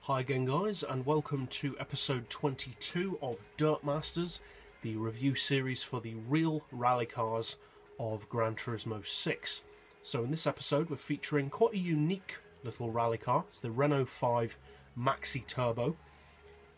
Hi again guys, and welcome to episode 22 of Dirtmasters, the review series for the real rally cars of Gran Turismo 6. So in this episode we're featuring quite a unique little rally car. It's the Renault 5 Maxi Turbo,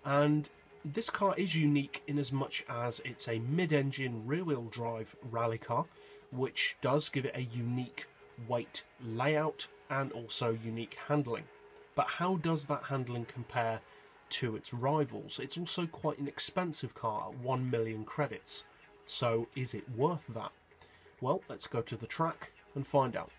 and this car is unique in as much as it's a mid-engine rear-wheel drive rally car, which does give it a unique weight layout and also unique handling. But how does that handling compare to its rivals? It's also quite an expensive car at 1 million credits. So is it worth that? Well, let's go to the track and find out.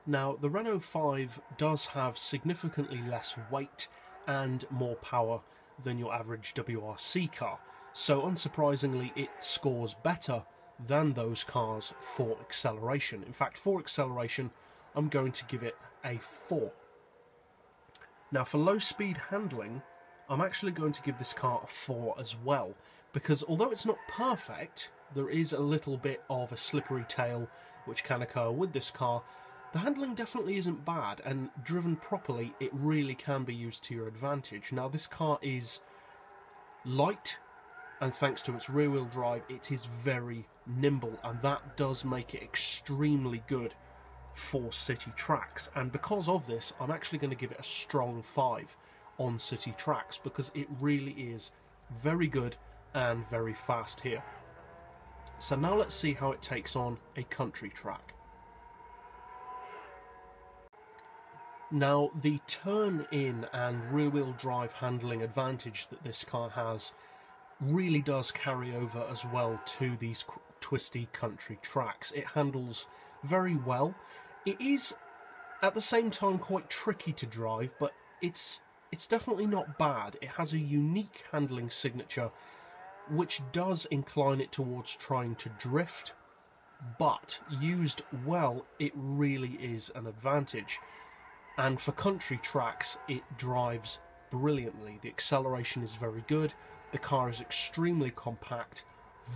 Now, the Renault 5 does have significantly less weight and more power than your average WRC car. So unsurprisingly, it scores better than those cars for acceleration. In fact, for acceleration, I'm going to give it a 4. Now for low speed handling, I'm actually going to give this car a 4 as well, because although it's not perfect, there is a little bit of a slippery tail which can occur with this car. The handling definitely isn't bad, and driven properly it really can be used to your advantage. Now this car is light, and thanks to its rear wheel drive it is very nimble, and that does make it extremely good for city tracks. And because of this, I'm actually going to give it a strong 5 on city tracks, because it really is very good and very fast here. So now let's see how it takes on a country track. Now the turn in and rear wheel drive handling advantage that this car has really does carry over as well to these twisty country tracks. It handles very well. It is at the same time quite tricky to drive, but it's definitely not bad. It has a unique handling signature which does incline it towards trying to drift, but used well it really is an advantage. And for country tracks it drives brilliantly. The acceleration is very good, the car is extremely compact,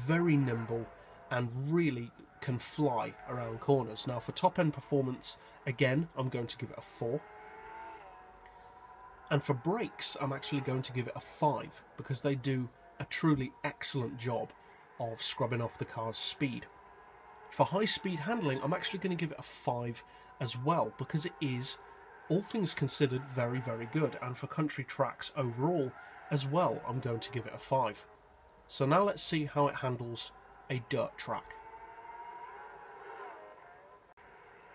very nimble, and really can fly around corners. Now for top end performance, again, I'm going to give it a 4. And for brakes, I'm actually going to give it a 5, because they do a truly excellent job of scrubbing off the car's speed. For high speed handling, I'm actually going to give it a 5 as well, because it is, all things considered, very, very good. And for country tracks overall as well, I'm going to give it a 5. So now let's see how it handles a dirt track.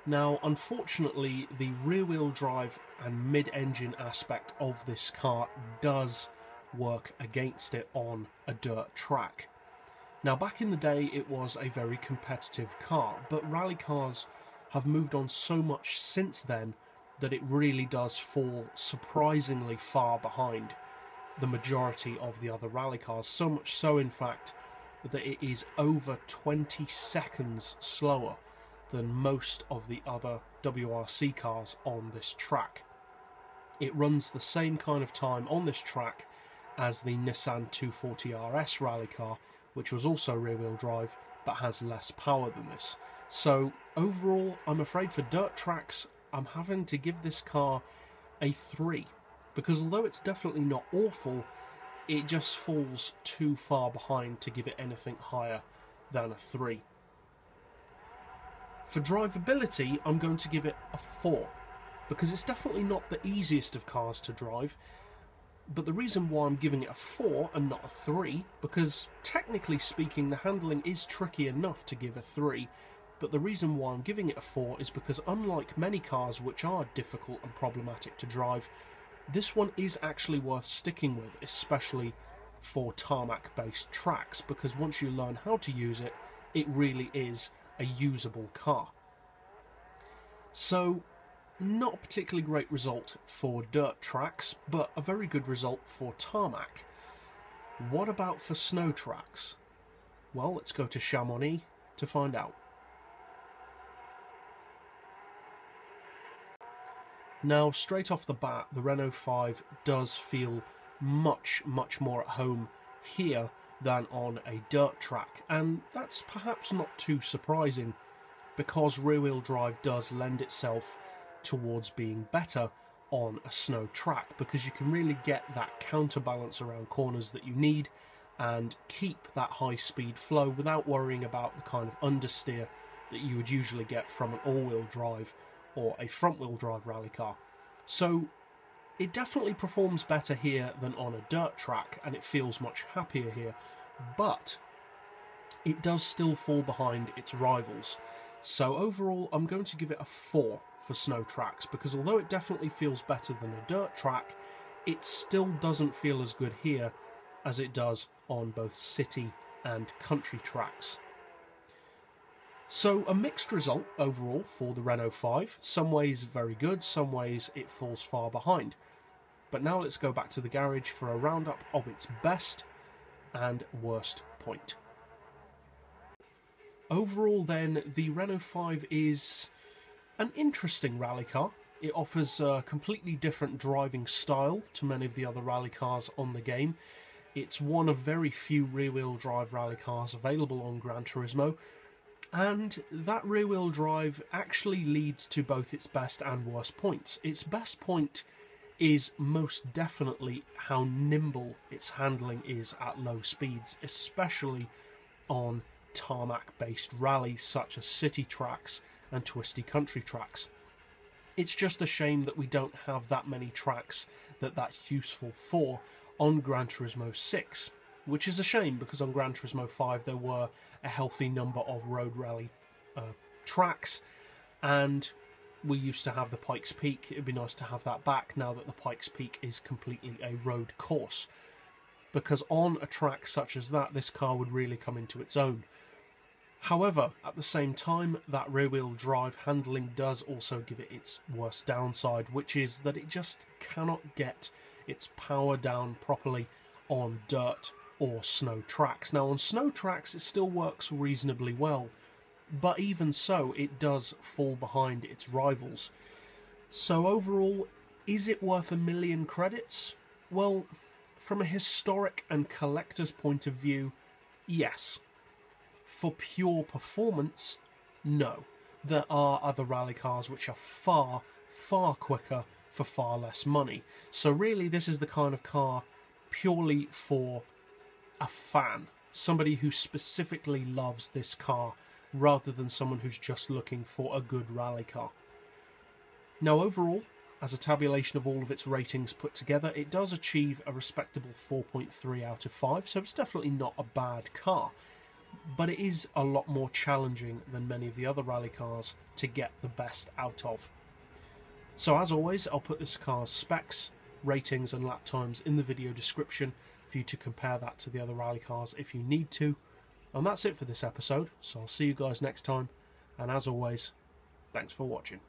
Now, unfortunately, the rear-wheel drive and mid-engine aspect of this car does work against it on a dirt track. Now, back in the day, it was a very competitive car, but rally cars have moved on so much since then that it really does fall surprisingly far behind the majority of the other rally cars. So much so, in fact, that it is over 20 seconds slower than most of the other WRC cars on this track. It runs the same kind of time on this track as the Nissan 240 RS rally car, which was also rear-wheel drive but has less power than this. So overall, I'm afraid for dirt tracks, I'm having to give this car a 3, because although it's definitely not awful, it just falls too far behind to give it anything higher than a 3. For drivability, I'm going to give it a 4, because it's definitely not the easiest of cars to drive. But the reason why I'm giving it a 4 and not a 3, because technically speaking the handling is tricky enough to give a 3, but the reason why I'm giving it a 4 is because unlike many cars which are difficult and problematic to drive, this one is actually worth sticking with, especially for tarmac-based tracks, because once you learn how to use it, it really is a usable car. So, not a particularly great result for dirt tracks, but a very good result for tarmac. What about for snow tracks? Well, let's go to Chamonix to find out. Now, straight off the bat, the Renault 5 does feel much, much more at home here than on a dirt track, and that's perhaps not too surprising, because rear-wheel drive does lend itself towards being better on a snow track, because you can really get that counterbalance around corners that you need and keep that high speed flow without worrying about the kind of understeer that you would usually get from an all-wheel drive or a front-wheel drive rally car. So it definitely performs better here than on a dirt track, and it feels much happier here, but it does still fall behind its rivals. So overall, I'm going to give it a 4 for snow tracks, because although it definitely feels better than a dirt track, it still doesn't feel as good here as it does on both city and country tracks. So a mixed result overall for the Renault 5. Some ways very good, some ways it falls far behind. But now let's go back to the garage for a roundup of its best and worst point. Overall then, the Renault 5 is an interesting rally car. It offers a completely different driving style to many of the other rally cars on the game. It's one of very few rear-wheel drive rally cars available on Gran Turismo, and that rear-wheel drive actually leads to both its best and worst points. Its best point is most definitely how nimble its handling is at low speeds, especially on tarmac-based rallies such as city tracks and twisty country tracks. It's just a shame that we don't have that many tracks that's useful for on Gran Turismo 6, which is a shame, because on Gran Turismo 5 there were a healthy number of road rally tracks, and we used to have the Pikes Peak. It'd be nice to have that back now that the Pikes Peak is completely a road course, because on a track such as that, this car would really come into its own. However, at the same time, that rear-wheel drive handling does also give it its worst downside, which is that it just cannot get its power down properly on dirt or snow tracks. Now, on snow tracks it still works reasonably well, but even so, it does fall behind its rivals. So overall, is it worth 1,000,000 credits? Well, from a historic and collector's point of view, yes. For pure performance, no. There are other rally cars which are far, far quicker for far less money. So really, this is the kind of car purely for a fan, somebody who specifically loves this car, rather than someone who's just looking for a good rally car. Now overall, as a tabulation of all of its ratings put together, it does achieve a respectable 4.3 out of 5, so it's definitely not a bad car, but it is a lot more challenging than many of the other rally cars to get the best out of. So as always, I'll put this car's specs, ratings and lap times in the video description for you to compare that to the other rally cars if you need to. And that's it for this episode, so I'll see you guys next time, and as always, thanks for watching.